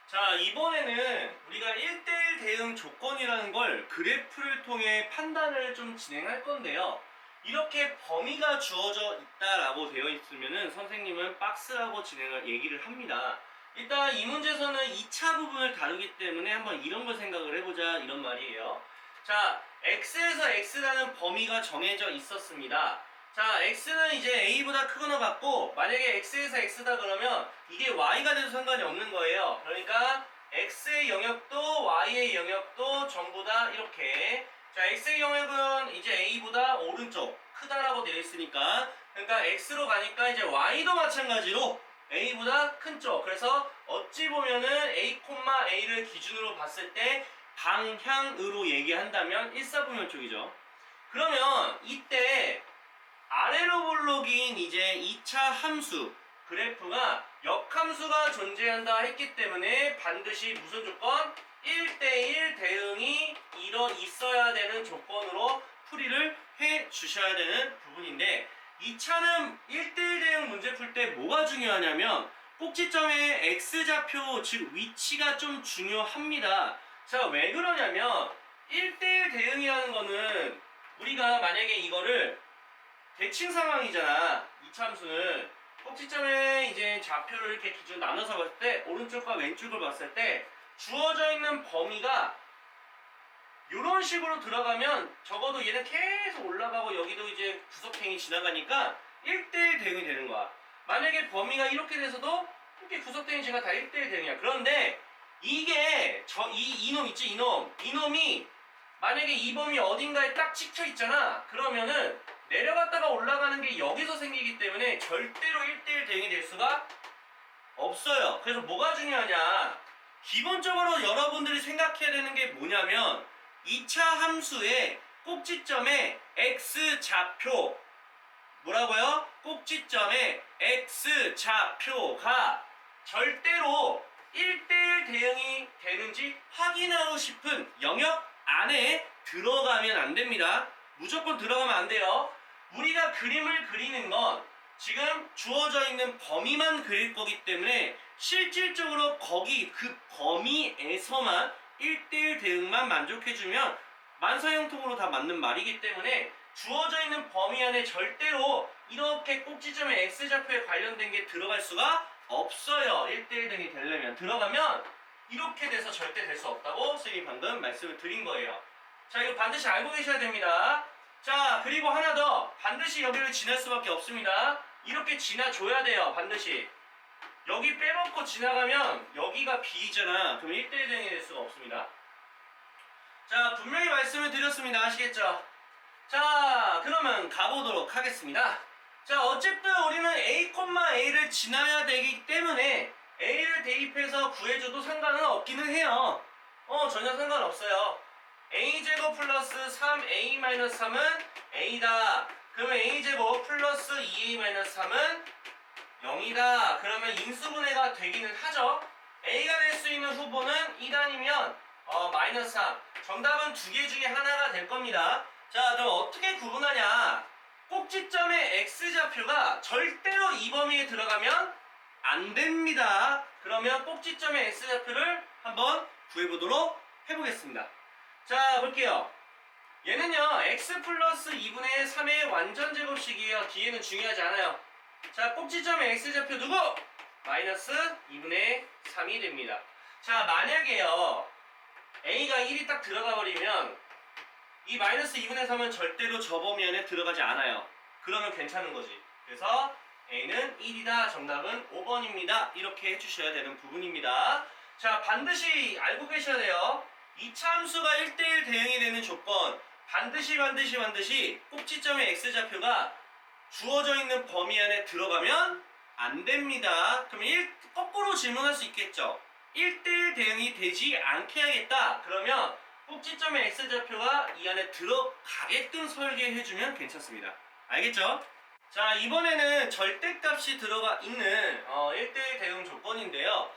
자, 이번에는 우리가 1대1 대응 조건이라는 걸 그래프를 통해 판단을 좀 진행할 건데요. 이렇게 범위가 주어져 있다라고 되어 있으면은 선생님은 박스라고 얘기를 합니다. 일단 이 문제에서는 2차 부분을 다루기 때문에 한번 이런 걸 생각을 해보자 이런 말이에요. 자, x에서 x라는 범위가 정해져 있었습니다. 자, x는 이제 a보다 크거나 같고, 만약에 x에서 x다 그러면 이게 y가 돼도 상관이 없는 거예요. 그러니까 x의 영역도 y의 영역도 전부 다 이렇게. 자, x의 영역은 이제 a보다 오른쪽 크다라고 되어 있으니까, 그러니까 x로 가니까 이제 y도 마찬가지로 a보다 큰 쪽. 그래서 어찌 보면은 a를 기준으로 봤을 때 방향으로 얘기한다면 일사분면 쪽이죠. 그러면 이때 아래로 볼록인 이제 2차 함수 그래프가 역함수가 존재한다 했기 때문에 반드시 무슨 조건? 1대1 대응이 있어야 되는 조건으로 풀이를 해 주셔야 되는 부분인데, 2차는 1대1 대응 문제 풀 때 뭐가 중요하냐면 꼭지점의 x좌표 즉 위치가 좀 중요합니다. 자, 왜 그러냐면 1대1 대응이라는 거는 우리가 만약에 이거를 대칭 상황이잖아. 이참수는 꼭지점에 이제 좌표를 이렇게 기준 나눠서 봤을 때 오른쪽과 왼쪽을 봤을 때 주어져 있는 범위가 이런 식으로 들어가면 적어도 얘는 계속 올라가고 여기도 이제 구석탱이 지나가니까 1대1 대응이 되는 거야. 만약에 범위가 이렇게 돼서도 이렇게 구석탱이 지가 다 1대1 대응이야. 그런데 이게 이놈 있지, 이놈이 만약에 이 범위 어딘가에 딱 찍혀 있잖아. 그러면은 내려갔다가 올라가는 게 여기서 생기기 때문에 절대로 1대1 대응이 될 수가 없어요. 그래서 뭐가 중요하냐, 기본적으로 여러분들이 생각해야 되는 게 뭐냐면 2차 함수의 꼭지점의 x좌표, 뭐라고요? 꼭지점의 x좌표가 절대로 1대1 대응이 되는지 확인하고 싶은 영역 안에 들어가면 안 됩니다. 무조건 들어가면 안 돼요. 우리가 그림을 그리는 건 지금 주어져 있는 범위만 그릴 거기 때문에 실질적으로 그 범위에서만 1대1 대응만 만족해주면 만사형통으로 다 맞는 말이기 때문에 주어져 있는 범위 안에 절대로 이렇게 꼭지점의 x좌표에 관련된 게 들어갈 수가 없어요. 1대1 대응이 되려면. 들어가면 이렇게 돼서 절대 될 수 없다고 선생님이 방금 말씀을 드린 거예요. 자, 이거 반드시 알고 계셔야 됩니다. 자, 그리고 하나 더. 반드시 여기를 지날 수밖에 없습니다. 이렇게 지나줘야 돼요. 반드시. 여기 빼놓고 지나가면 여기가 B잖아. 그럼 1대1 대응이 될 수가 없습니다. 자, 분명히 말씀을 드렸습니다. 아시겠죠? 자, 그러면 가보도록 하겠습니다. 자, 어쨌든 우리는 A를 지나야 되기 때문에 A를 대입해서 구해줘도 상관은 없기는 해요. 전혀 상관없어요. A제곱 플러스 3A-3은 A다. 그러면 A제곱 플러스 2A-3은 0이다. 그러면 인수분해가 되기는 하죠. A가 될 수 있는 후보는 2단이면 마이너스 3. 정답은 두 개 중에 하나가 될 겁니다. 자, 그럼 어떻게 구분하냐? 꼭지점의 x좌표가 절대로 이 범위에 들어가면 안 됩니다. 그러면 꼭지점의 x좌표를 한번 구해보도록 해보겠습니다. 자, 볼게요. 얘는요, x 플러스 2분의 3의 완전 제곱식이에요. 뒤에는 중요하지 않아요. 자, 꼭지점의 x좌표 누구? 마이너스 2분의 3이 됩니다. 자, 만약에요, a가 1이 딱 들어가 버리면 이 마이너스 2분의 3은 절대로 저 범위 안에 들어가지 않아요. 그러면 괜찮은 거지. 그래서 a는 1이다. 정답은 5번입니다. 이렇게 해주셔야 되는 부분입니다. 자, 반드시 알고 계셔야 돼요. 2차 함수가 1대1 대응이 되는 조건, 반드시 꼭지점의 x좌표가 주어져 있는 범위 안에 들어가면 안 됩니다. 그러면 거꾸로 질문할 수 있겠죠. 1대1 대응이 되지 않게 하겠다. 그러면 꼭지점의 x좌표가 이 안에 들어가게끔 설계해주면 괜찮습니다. 알겠죠? 자, 이번에는 절대값이 들어가 있는 1대1 대응 조건인데요.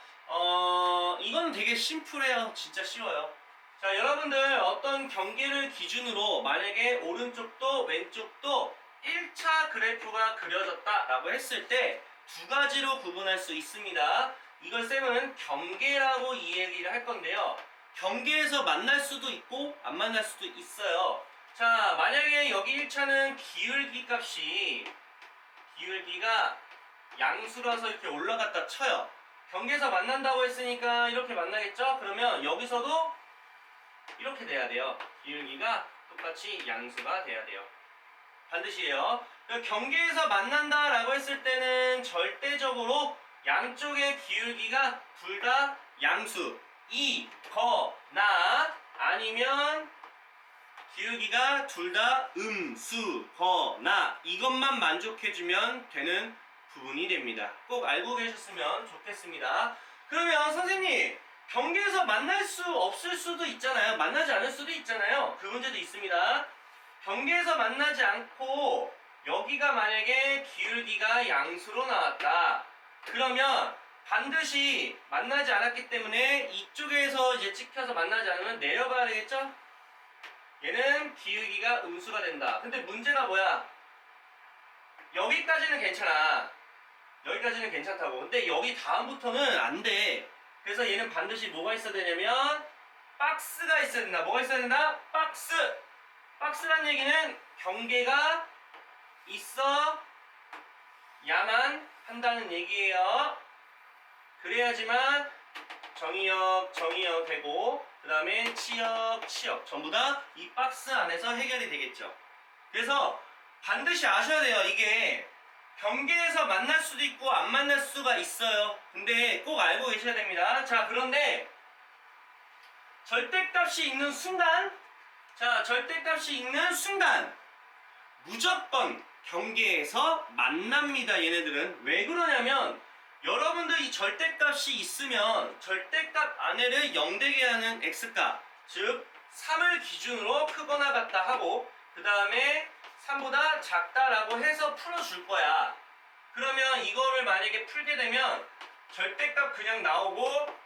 이건 되게 심플해요. 진짜 쉬워요. 자, 여러분들 어떤 경계를 기준으로 만약에 오른쪽도 왼쪽도 1차 그래프가 그려졌다 라고 했을 때 두 가지로 구분할 수 있습니다. 이걸 쌤은 경계라고 이 얘기를 할 건데요. 경계에서 만날 수도 있고 안 만날 수도 있어요. 자, 만약에 여기 1차는 기울기가 양수라서 이렇게 올라갔다 쳐요. 경계에서 만난다고 했으니까 이렇게 만나겠죠? 그러면 여기서도 이렇게 돼야 돼요. 기울기가 똑같이 양수가 돼야 돼요. 반드시예요. 경계에서 만난다라고 했을 때는 절대적으로 양쪽의 기울기가 둘 다 양수 이거나 아니면 기울기가 둘 다 음수거나 이것만 만족해주면 되는 부분이 됩니다. 꼭 알고 계셨으면 좋겠습니다. 그러면 선생님, 경계에서 만날 수 없을 수도 있잖아요. 만나지 않을 수도 있잖아요. 그 문제도 있습니다. 경계에서 만나지 않고 여기가 만약에 기울기가 양수로 나왔다. 그러면 반드시 만나지 않았기 때문에 이쪽에서 이제 찍혀서 만나지 않으면 내려가야 되겠죠? 얘는 기울기가 음수가 된다. 근데 문제가 뭐야? 여기까지는 괜찮아. 여기까지는 괜찮다고. 근데 여기 다음부터는 안 돼. 그래서 얘는 반드시 뭐가 있어야 되냐면 박스가 있어야 된다. 뭐가 있어야 된다? 박스! 박스란 얘기는 경계가 있어야만 한다는 얘기예요. 그래야지만 정의역 되고 그 다음에 치역 전부 다 이 박스 안에서 해결이 되겠죠. 그래서 반드시 아셔야 돼요. 이게 경계에서 만날 수도 있고 안 만날 수가 있어요. 근데 꼭 알고 계셔야 됩니다. 자, 그런데 절대값이 있는 순간 무조건 경계에서 만납니다. 얘네들은 왜 그러냐면 여러분들 이 절대값이 있으면 절대값 안에를 0되게 하는 x값, 즉 3을 기준으로 크거나 같다 하고 그 다음에 3보다 작다라고 해서 풀어줄 거야. 그러면 이거를 만약에 풀게 되면 절대값 그냥 나오고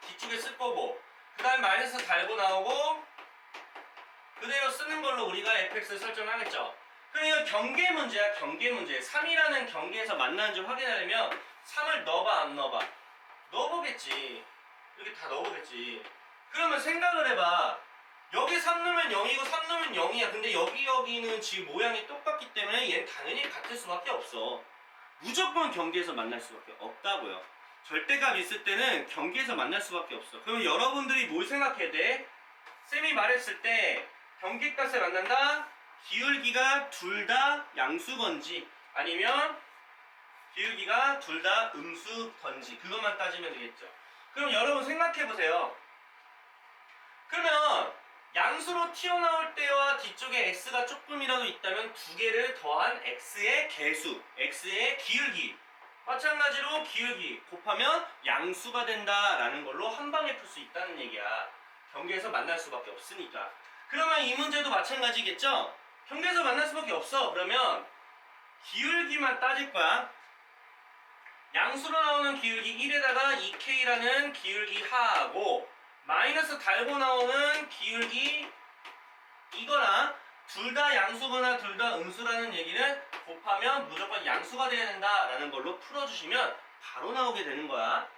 뒤쪽에 쓸 거고 그 다음에 마이너스 달고 나오고 그대로 쓰는 걸로 우리가 fx를 설정하겠죠. 그럼 이거 경계 문제야. 경계 문제. 3이라는 경계에서 만나는지 확인하려면 3을 넣어봐 안 넣어봐? 넣어보겠지. 이렇게 다 넣어보겠지. 그러면 생각을 해봐. 여기 3 넣으면 0이고 3 넣으면 0이야. 근데 여기는 지금 모양이 똑같기 때문에 얘는 당연히 같을 수밖에 없어. 무조건 경계에서 만날 수밖에 없다고요. 절대값 있을 때는 경계에서 만날 수밖에 없어. 그럼 여러분들이 뭘 생각해야 돼? 쌤이 말했을 때 경계값을 만난다? 기울기가 둘 다 양수건지 아니면 기울기가 둘 다 음수건지 그것만 따지면 되겠죠. 그럼 여러분 생각해보세요. 그러면 양수로 튀어나올 때와 뒤쪽에 x가 조금이라도 있다면 두 개를 더한 x의 개수, x의 기울기 마찬가지로 기울기 곱하면 양수가 된다라는 걸로 한 방에 풀 수 있다는 얘기야. 경계에서 만날 수밖에 없으니까. 그러면 이 문제도 마찬가지겠죠? 경계에서 만날 수밖에 없어. 그러면 기울기만 따질 거야. 양수로 나오는 기울기 1에다가 2k라는 기울기 하하고 마이너스 달고 나오는 기울기 이거나 둘 다 양수거나 둘 다 음수라는 얘기는 곱하면 무조건 양수가 돼야 된다라는 걸로 풀어주시면 바로 나오게 되는 거야.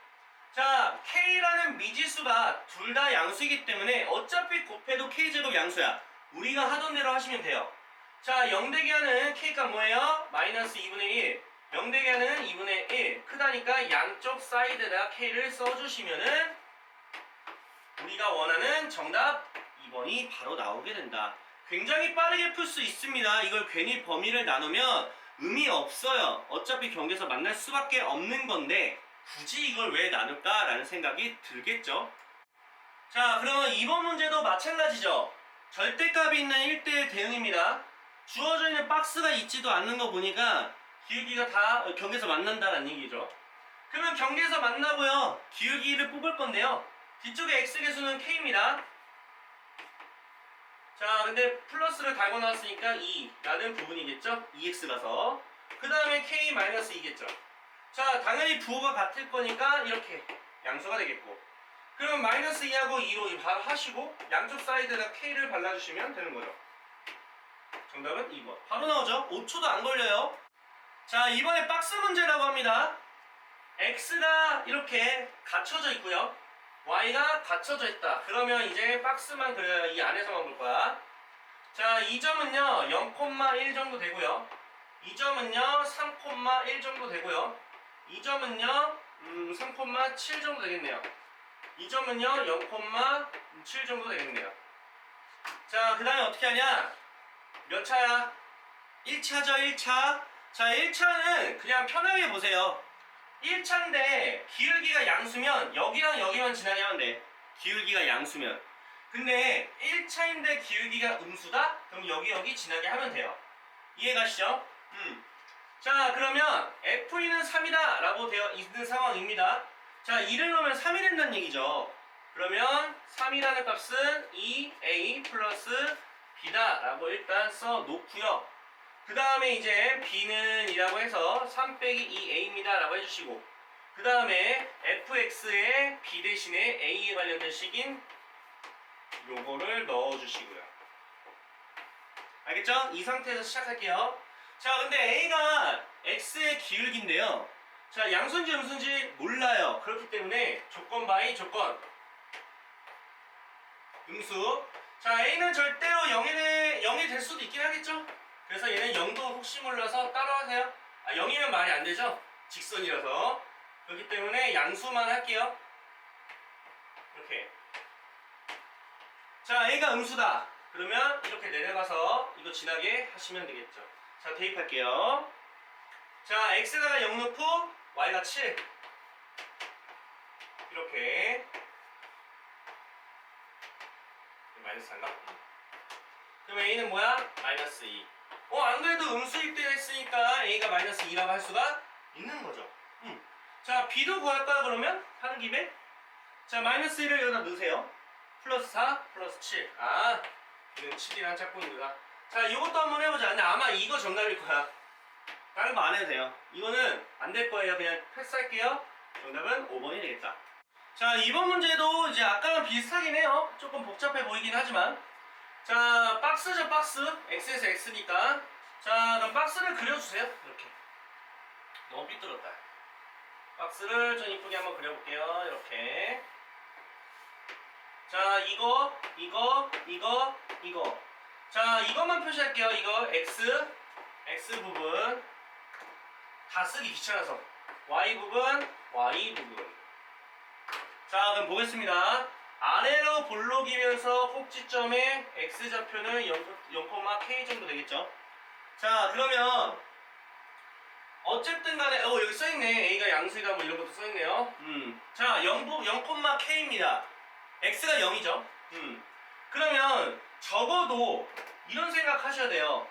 자, K라는 미지수가 둘 다 양수이기 때문에 어차피 곱해도 K제곱 양수야. 우리가 하던 대로 하시면 돼요. 자, 0되게 하는 K가 뭐예요? 마이너스 2분의 1. 0되게 하는 2분의 1. 크다니까 양쪽 사이드에다 K를 써주시면은 우리가 원하는 정답 2번이 바로 나오게 된다. 굉장히 빠르게 풀 수 있습니다. 이걸 괜히 범위를 나누면 의미 없어요. 어차피 경계에서 만날 수밖에 없는 건데 굳이 이걸 왜 나눌까라는 생각이 들겠죠. 자, 그러면 이번 문제도 마찬가지죠. 절대값이 있는 1대1 대응입니다. 주어져 있는 박스가 있지도 않는 거 보니까 기울기가 다 경계에서 만난다는 얘기죠. 그러면 경계에서 만나고요. 기울기를 뽑을 건데요. 뒤쪽에 x계수는 k입니다. 자, 근데 플러스를 달고 나왔으니까 2라는 부분이겠죠? 2x라서. 그 다음에 k-2겠죠? 자, 당연히 부호가 같을 거니까 이렇게 양수가 되겠고. 그럼 마이너스 2하고 2로 바로 하시고 양쪽 사이드에다 k를 발라주시면 되는 거죠. 정답은 2번. 바로 나오죠? 5초도 안 걸려요. 자, 이번에 박스 문제라고 합니다. x가 이렇게 갖춰져 있고요. y가 갖춰져 있다. 그러면 이제 박스만 그려요. 이 안에서만 볼 거야. 자, 이 점은요 0,1 정도 되고요. 이 점은요 3,1 정도 되고요. 이 점은요 3,7 정도 되겠네요. 이 점은요 0,7 정도 되겠네요. 자, 그 다음에 어떻게 하냐? 몇 차야? 1차죠, 1차. 자, 1차는 그냥 편하게 보세요. 1차인데 기울기가 양수면 여기랑 여기만 지나게 하면 돼. 기울기가 양수면. 근데 1차인데 기울기가 음수다? 그럼 여기 지나게 하면 돼요. 이해가시죠? 자, 그러면 F는 3이다 라고 되어 있는 상황입니다. 자, 2를 넣으면 3이 된다는 얘기죠. 그러면 3이라는 값은 2a 플러스 b다 라고 일단 써놓고요. 그 다음에 이제 b는 이라고 해서 3 빼기 2a입니다 라고 해주시고, 그 다음에 fx에 b 대신에 a에 관련된 식인 요거를 넣어주시고요. 알겠죠? 이 상태에서 시작할게요. 자, 근데 a가 x의 기울기인데요. 자, 양수인지 음수인지 몰라요. 그렇기 때문에 조건 바이 조건 음수. 자, a는 절대로 0이 될 수도 있긴 하겠죠? 그래서 얘는 0도 혹시 몰라서 따라하세요. 0이면 말이 안 되죠? 직선이라서. 그렇기 때문에 양수만 할게요. 이렇게. 자, a가 음수다. 그러면 이렇게 내려가서 이거 지나게 하시면 되겠죠. 자, 대입할게요. 자, x가 0 넣고 y가 7. 이렇게. 마이너스 3가? 그럼 a는 뭐야? 마이너스 2. 안 그래도 음수일 때 했으니까 a가 마이너스 2라고 할 수가 있는 거죠. 자, b도 구할까요, 그러면? 하는 김에? 자, 마이너스 1을 여기다 넣으세요. 플러스 4, 플러스 7. b는 7이란 짝꿍이구나. 자, 이것도 한번 해보자. 근데 아마 이거 정답일 거야. 다른 거 안 해도 돼요. 이거는 안 될 거예요. 그냥 패스할게요. 정답은 5번이 되겠다. 자, 이번 문제도 이제 아까랑 비슷하긴 해요. 조금 복잡해 보이긴 하지만. 자, 박스죠, 박스. x에서 x니까. 자, 그럼 박스를 그려주세요. 이렇게. 너무 삐뚤었다. 박스를 좀 이쁘게 한번 그려볼게요. 이렇게. 자, 이거. 자, 이것만 표시할게요. 이거 x 부분 다 쓰기 귀찮아서. y 부분. 자, 그럼 보겠습니다. 아래로 볼록이면서 꼭지점의 x좌표는 0,k 정도 되겠죠. 자, 그러면 어쨌든 간에 여기 써있네. a가 양수이다 뭐 이런 것도 써있네요. 자, 0,k입니다. x가 0이죠. 그러면 적어도 이런 생각 하셔야 돼요.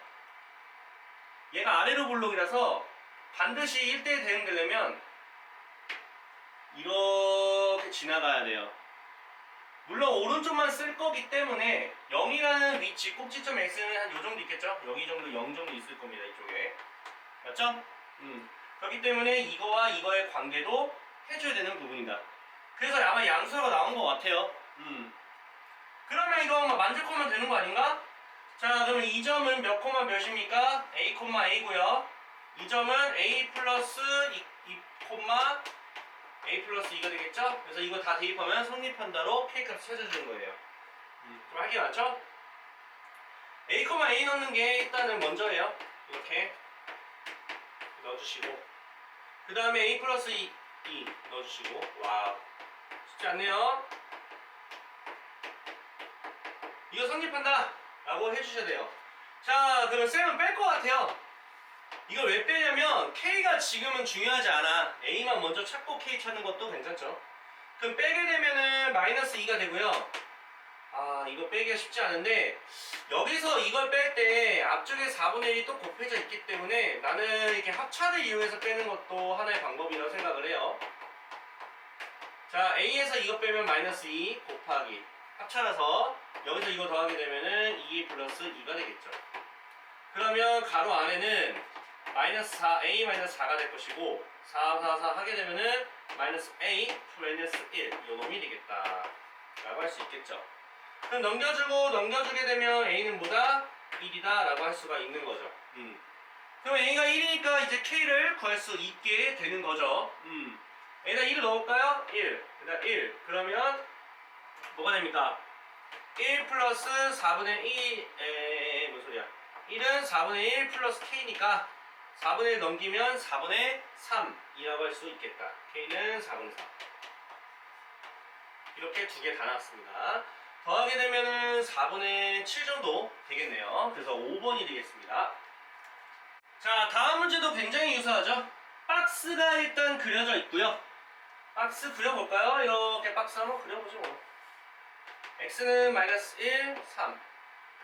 얘가 아래로 볼록이라서 반드시 1대1 대응되려면 이렇게 지나가야 돼요. 물론 오른쪽만 쓸 거기 때문에 0이라는 위치, 꼭지점 x는 한 요 정도 있겠죠? 여기 정도, 0 정도 있을 겁니다. 이쪽에. 맞죠? 그렇기 때문에 이거와 이거의 관계도 해줘야 되는 부분이다. 그래서 아마 양수가 나온 것 같아요. 그러면 이거 만족하면 되는 거 아닌가? 자, 그러면 이 점은 몇 코마 몇입니까? a, a고요. 이 점은 a 플러스 2 코마 a 플러스 2가 되겠죠? 그래서 이거 다 대입하면 성립한다로 k값 찾아주는 거예요. 좀 하기 맞죠? a, a 넣는 게 일단은 먼저예요. 이렇게 넣어주시고, 그 다음에 a 플러스 2 넣어주시고. 와우, 쉽지 않네요. 이거 성립한다 라고 해주셔야 돼요. 자, 그러면 쌤은 뺄 것 같아요. 이걸 왜 빼냐면 k가 지금은 중요하지 않아. a만 먼저 찾고 k 찾는 것도 괜찮죠. 그럼 빼게 되면은 마이너스 2가 되고요. 이거 빼기가 쉽지 않은데, 여기서 이걸 뺄 때 앞쪽에 4분의 1이 또 곱해져 있기 때문에 나는 이렇게 합차를 이용해서 빼는 것도 하나의 방법이라고 생각을 해요. 자, a에서 이거 빼면 마이너스 2 곱하기 합차라서 여기서 이거 더하게 되면은 2 플러스 2가 되겠죠. 그러면 가로 안에는 마이너스 4, a 마이너스 4가 될 것이고, 4 하게 되면은 마이너스 a 마이너스 1 요 놈이 되겠다 라고 할 수 있겠죠. 그럼 넘겨주게 되면 a는 뭐다? 1이다 라고 할 수가 있는 거죠. 그럼 a가 1이니까 이제 k를 구할 수 있게 되는 거죠. 여기다 1을 넣을까요? 1. 그다음 1. 그러면 뭐가 됩니까? 1 플러스 4분의 1, 뭔 소리야? 1은 4분의 1 플러스 K니까 4분의 1 넘기면 4분의 3이라고 할 수 있겠다. K는 4분의 3. 이렇게 두 개 다 나왔습니다. 더하게 되면은 4분의 7 정도 되겠네요. 그래서 5번이 되겠습니다. 자, 다음 문제도 굉장히 유사하죠? 박스가 일단 그려져 있고요. 박스 그려볼까요? 이렇게 박스 한번 그려보죠. 뭐. x는 마이너스 1, 3.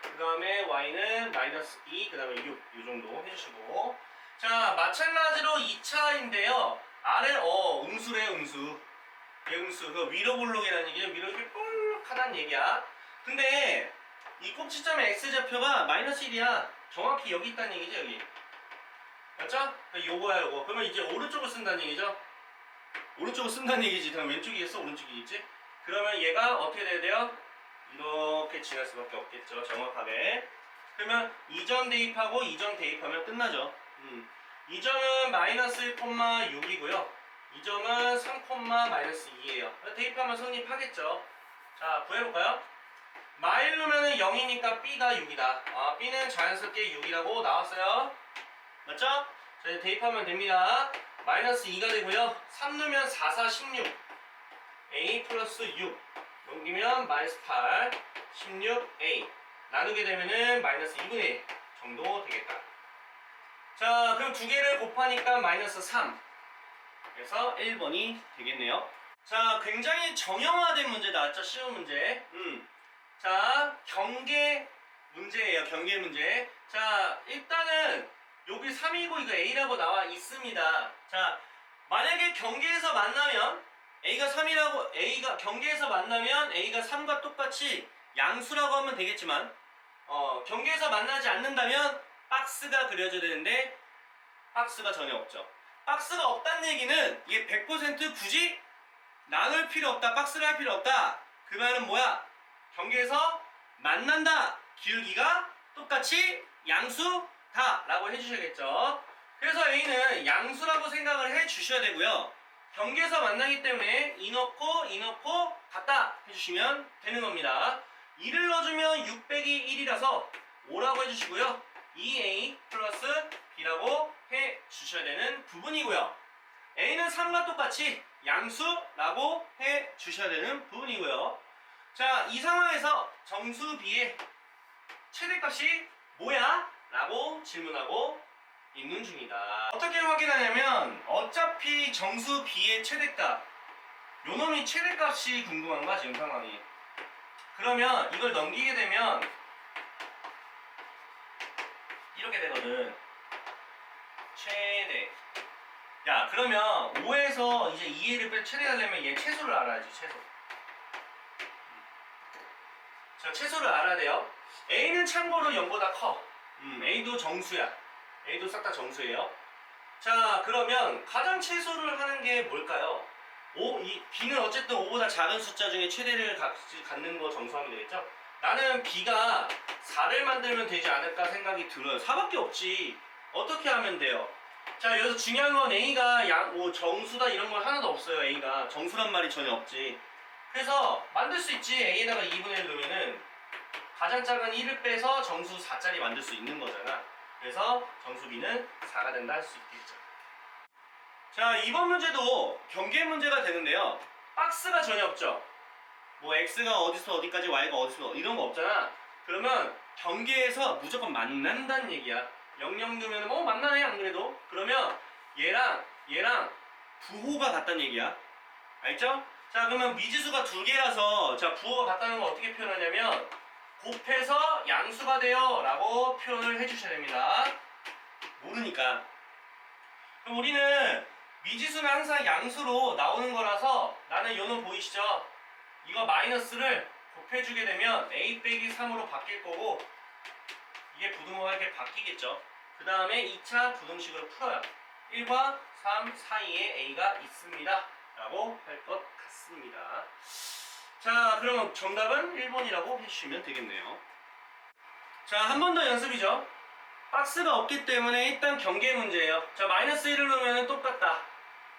그 다음에 y는 마이너스 2, 그 다음에 6. 이 정도 해주시고. 자, 마찬가지로 2차인데요. 아래, 음수래, 음수. 음수. 그 위로 볼록이라는 얘기죠. 위로 이렇게 볼록하다는 얘기야. 근데 이 꼭지점의 x좌표가 마이너스 1이야. 정확히 여기 있다는 얘기죠, 여기. 맞죠? 요거야, 요거. 그러면 이제 오른쪽을 쓴다는 얘기죠? 오른쪽을 쓴다는 얘기지. 그럼 왼쪽이겠어? 오른쪽이겠지? 그러면 얘가 어떻게 돼야 돼요? 이렇게 지날 수밖에 없겠죠. 정확하게. 그러면 이점 대입하고 이점 대입하면 끝나죠. 이 점은 마이너스 1,6이고요. 이 점은 3, 마이너스 2예요. 대입하면 성립하겠죠. 자, 구해볼까요? 마일 넣으면 0이니까 b가 6이다. b는 자연스럽게 6이라고 나왔어요. 맞죠? 자, 이제 대입하면 됩니다. 마이너스 2가 되고요. 3 넣으면 4, 4, 16. a 플러스 6. 넘기면 마이너스 8, 16a. 나누게 되면은 마이너스 2분의 1 정도 되겠다. 자, 그럼 두 개를 곱하니까 마이너스 3. 그래서 1번이 되겠네요. 자, 굉장히 정형화된 문제 나왔죠? 쉬운 문제. 자, 경계 문제예요. 경계 문제. 자, 일단은 여기 3이고 이거 a라고 나와 있습니다. 자, 만약에 경계에서 만나면 a가 3이라고 경계에서 만나면 a가 3과 똑같이 양수라고 하면 되겠지만 경계에서 만나지 않는다면 박스가 그려져야 되는데 박스가 전혀 없죠. 박스가 없다는 얘기는 이게 100% 굳이 나눌 필요 없다, 박스를 할 필요 없다. 그 말은 뭐야? 경계에서 만난다. 기울기가 똑같이 양수다 라고 해주셔야겠죠. 그래서 a는 양수라고 생각을 해주셔야 되고요. 경계에서 만나기 때문에 이 넣고 같다 해주시면 되는 겁니다. 2를 넣어주면 6 빼기 1이라서 5라고 해주시고요. 2a 플러스 b라고 해주셔야 되는 부분이고요. a는 3과 똑같이 양수라고 해주셔야 되는 부분이고요. 자, 이 상황에서 정수 b의 최대값이 뭐야? 라고 질문하고 있는 중이다. 어떻게 확인하냐면 어차피 정수 b의 최대값 요 놈이 최대값이 궁금한 거야 지금 상황이. 그러면 이걸 넘기게 되면 이렇게 되거든. 최대. 야, 그러면 5에서 이제 2를 최대하려면 얘 최소를 알아야지. 최소. 자, 최소를 알아야 돼요. a는 참고로 0보다 커. a도 정수야. a도 싹 다 정수예요. 자, 그러면 가장 최소를 하는 게 뭘까요? b는 어쨌든 5보다 작은 숫자 중에 최대를 갖는 거 정수하면 되겠죠? 나는 b가 4를 만들면 되지 않을까 생각이 들어요. 4밖에 없지. 어떻게 하면 돼요? 자, 여기서 중요한 건 a가 정수다 이런 건 하나도 없어요. a가 정수란 말이 전혀 없지. 그래서 만들 수 있지. a에다가 2분의 1 넣으면은 가장 작은 1을 빼서 정수 4짜리 만들 수 있는 거잖아. 그래서 정수 b는 4가 된다 할 수 있겠죠. 자, 이번 문제도 경계 문제가 되는데요. 박스가 전혀 없죠. 뭐 x가 어디서 어디까지 y가 어디서 이런 거 없잖아. 그러면 경계에서 무조건 만난다는 얘기야. 00 넣으면 만나네 안 그래도. 그러면 얘랑 부호가 같다는 얘기야. 알죠? 자, 그러면 미지수가 두 개라서 자, 부호가 같다는 걸 어떻게 표현하냐면 곱해서 양수가 돼요 라고 표현을 해주셔야 됩니다. 모르니까. 그럼 우리는 미지수는 항상 양수로 나오는 거라서 나는 요놈 보이시죠? 이거 마이너스를 곱해주게 되면 a 빼기 3으로 바뀔 거고 이게 부등호가 이렇게 바뀌겠죠. 그 다음에 2차 부등식으로 풀어요. 1과 3 사이에 a가 있습니다 라고 할 것 같습니다. 자, 그러면 정답은 1번이라고 해주시면 되겠네요. 자, 한 번 더 연습이죠. 박스가 없기 때문에 일단 경계 문제예요. 자, 마이너스 1을 넣으면 똑같다.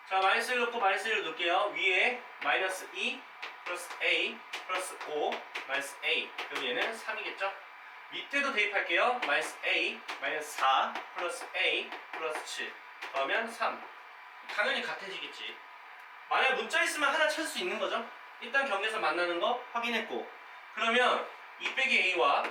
자, 마이너스 1 넣고 마이너스 1 넣을게요. 위에 마이너스 2 플러스 A 플러스 5 마이너스 A. 그럼 얘는 3이겠죠? 밑에도 대입할게요. 마이너스 A 마이너스 4 플러스 A 플러스 7 더하면 3. 당연히 같아지겠지. 만약 문자 있으면 하나 찾을 수 있는 거죠. 일단 경계에서 만나는 거 확인했고, 그러면 2 빼기 A와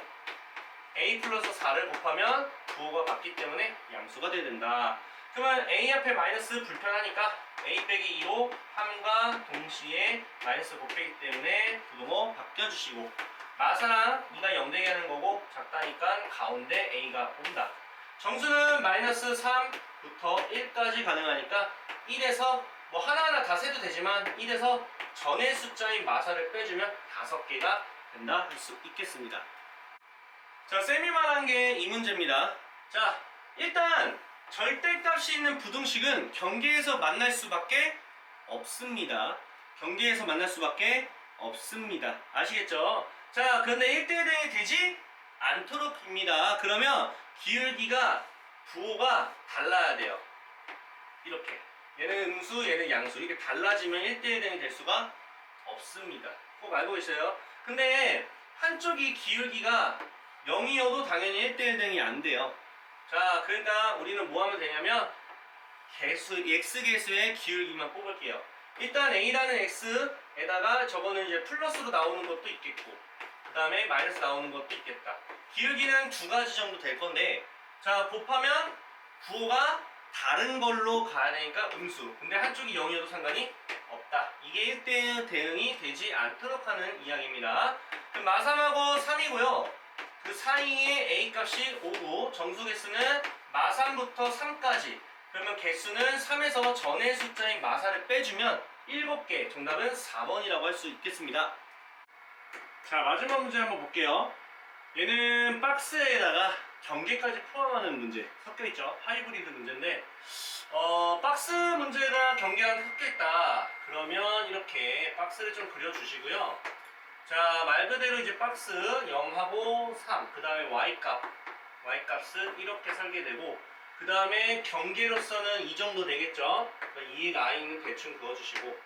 A 플러스 4를 곱하면 부호가 같기 때문에 양수가 돼야 된다. 그러면 A 앞에 마이너스 불편하니까 A 빼기 2로 함과 동시에 마이너스 곱하기 때문에 부동호 바뀌어주시고, 마사랑 2가 0되게 하는 거고 작다니까 가운데 A가 온다. 정수는 마이너스 3부터 1까지 가능하니까 1에서 뭐 하나하나 다 세도 되지만 1에서 전의 숫자인 마사를 빼주면 5개가 된다 할 수 있겠습니다. 자, 쌤이 말한 게 이 문제입니다. 자, 일단 절대값이 있는 부등식은 경계에서 만날 수밖에 없습니다. 경계에서 만날 수밖에 없습니다. 아시겠죠? 자, 그런데 1대1이 되지 않도록입니다. 그러면 기울기가 부호가 달라야 돼요. 이렇게. 얘는 음수, 얘는 양수. 이렇게 달라지면 1대1이 될 수가 없습니다. 꼭 알고 계셔요. 근데 한쪽이 기울기가 0이어도 당연히 1대1등이 안 돼요. 자, 그러니까 우리는 뭐 하면 되냐면 x계수의 기울기만 뽑을게요. 일단 a라는 x에다가 저거는 이제 플러스로 나오는 것도 있겠고, 그 다음에 마이너스 나오는 것도 있겠다. 기울기는 2가지 정도 될 건데, 자, 곱하면 부호가 다른 걸로 가야 되니까 음수. 근데 한쪽이 0이어도 상관이 없다. 이게 1대1 대응이 되지 않도록 하는 이야기입니다. 그럼 마3하고 3이고요. 그 사이에 A 값이 5고 정수 개수는 마3부터 3까지. 그러면 개수는 3에서 전의 숫자인 마사를 빼주면 7개. 정답은 4번이라고 할 수 있겠습니다. 자, 마지막 문제 한번 볼게요. 얘는 박스에다가 경계까지 포함하는 문제 섞여있죠. 하이브리드 문제인데 박스 문제가 경계랑 섞여있다. 그러면 이렇게 박스를 좀 그려주시고요. 자, 말 그대로 이제 박스 0하고 3, 그 다음에 y값은 이렇게 설계 되고, 그 다음에 경계로서는 이 정도 되겠죠. 이 라인은 대충 그어주시고,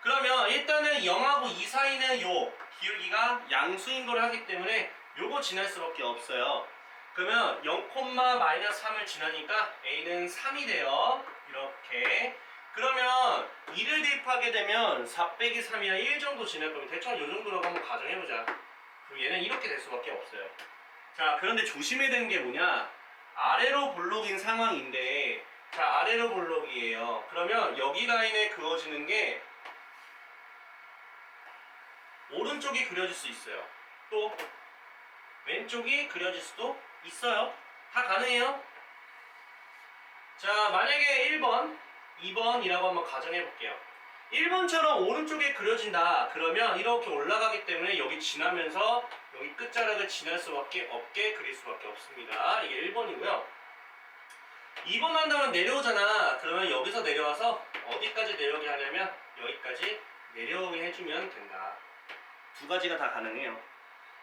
그러면 일단은 0하고 2 사이는 요 기울기가 양수인 걸 하기 때문에 요거 지날 수밖에 없어요. 그러면 0,-3을 지나니까 a는 3이 돼요. 이렇게. 그러면 2를 대입하게 되면 4 빼기 3이야 1 정도 지날 거면 대충 이 정도라고 한번 가정해보자. 그럼 얘는 이렇게 될 수밖에 없어요. 자, 그런데 조심해야 되는 게 뭐냐, 아래로 볼록인 상황인데, 자, 아래로 볼록이에요. 그러면 여기 라인에 그어지는 게 오른쪽이 그려질 수 있어요. 또 왼쪽이 그려질 수도 있어요. 다 가능해요. 자, 만약에 1번 2번이라고 한번 가정해 볼게요. 1번처럼 오른쪽에 그려진다. 그러면 이렇게 올라가기 때문에 여기 지나면서 여기 끝자락을 지날 수밖에 없게 그릴 수밖에 없습니다. 이게 1번이고요. 2번 한다면 내려오잖아. 그러면 여기서 내려와서 어디까지 내려오게 하냐면 여기까지 내려오게 해주면 된다. 두 가지가 다 가능해요.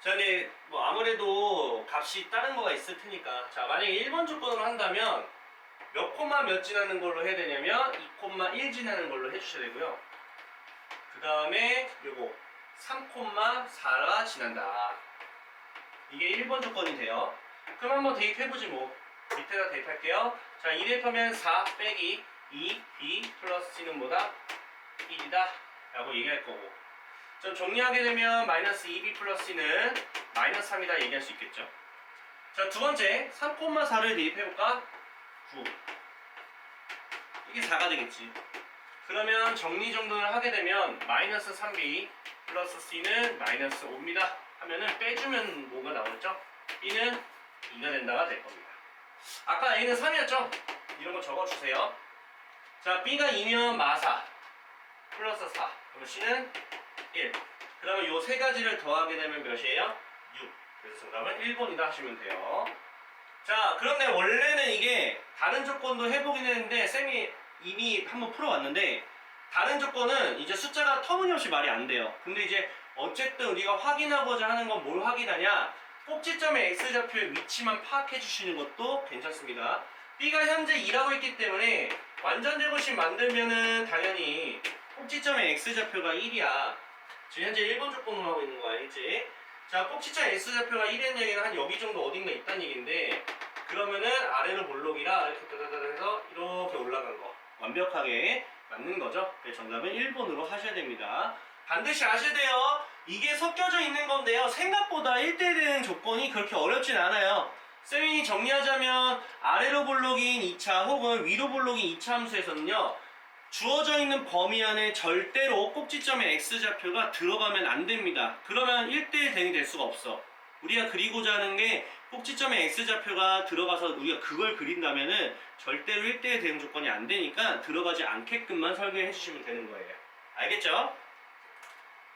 자, 근데 뭐 아무래도 값이 다른 거가 있을 테니까, 자, 만약에 1번 조건으로 한다면 몇 콤마 몇 지나는 걸로 해야 되냐면 2,1 지나는 걸로 해주셔야 되고요. 그 다음에 요거 3,4가 지난다. 이게 1번 조건이 돼요. 그럼 한번 대입해보지 뭐. 밑에다 대입할게요. 자, 2 대입하면 4 빼기 2b 플러스 c는 뭐다? 1이다 라고 얘기할 거고, 좀 정리하게 되면 마이너스 2b 플러스 c는 마이너스 3이다 얘기할 수 있겠죠. 자, 두 번째 3,4를 대입해볼까? 9. 이게 4가 되겠지. 그러면 정리정돈을 하게 되면 마이너스 3b 플러스 c는 마이너스 5입니다 하면은 빼주면 뭐가 나오겠죠? b는 2가 된다가 될 겁니다. 아까 a는 3이었죠? 이런 거 적어주세요. 자, b가 2면 마4 플러스 4, 그럼 c는 1. 그러면 요 세 가지를 더하게 되면 몇이에요? 6. 그래서 정답은 1번이다 하시면 돼요. 자, 그런데 원래는 이게 다른 조건도 해보긴 했는데 쌤이 이미 한번 풀어왔는데, 다른 조건은 이제 숫자가 터무니없이 말이 안 돼요. 근데 이제 어쨌든 우리가 확인하고자 하는 건 뭘 확인하냐, 꼭지점의 x좌표의 위치만 파악해 주시는 것도 괜찮습니다. b가 현재 2라고 했기 때문에 완전 제곱식 만들면은 당연히 꼭지점의 x좌표가 1이야. 지금 현재 1번 조건으로 하고 있는 거 알겠지? 자, 꼭지점 x좌표가 1이라는 얘기는 한 여기 정도 어딘가 있다는 얘기인데, 그러면은 아래로 볼록이라 이렇게 따다다다 해서 이렇게 올라간 거 완벽하게 맞는 거죠. 그래서 정답은 1번으로 하셔야 됩니다. 반드시 아셔야 돼요. 이게 섞여져 있는 건데요. 생각보다 1대1 대응 조건이 그렇게 어렵진 않아요. 쌤이 정리하자면 아래로 볼록인 2차 혹은 위로 볼록인 2차 함수에서는요, 주어져 있는 범위 안에 절대로 꼭지점의 x좌표가 들어가면 안 됩니다. 그러면 1대1 대응이 될 수가 없어. 우리가 그리고자 하는 게 꼭지점의 x좌표가 들어가서 우리가 그걸 그린다면은 절대로 1대1 대응 조건이 안 되니까 들어가지 않게끔만 설계해 주시면 되는 거예요. 알겠죠?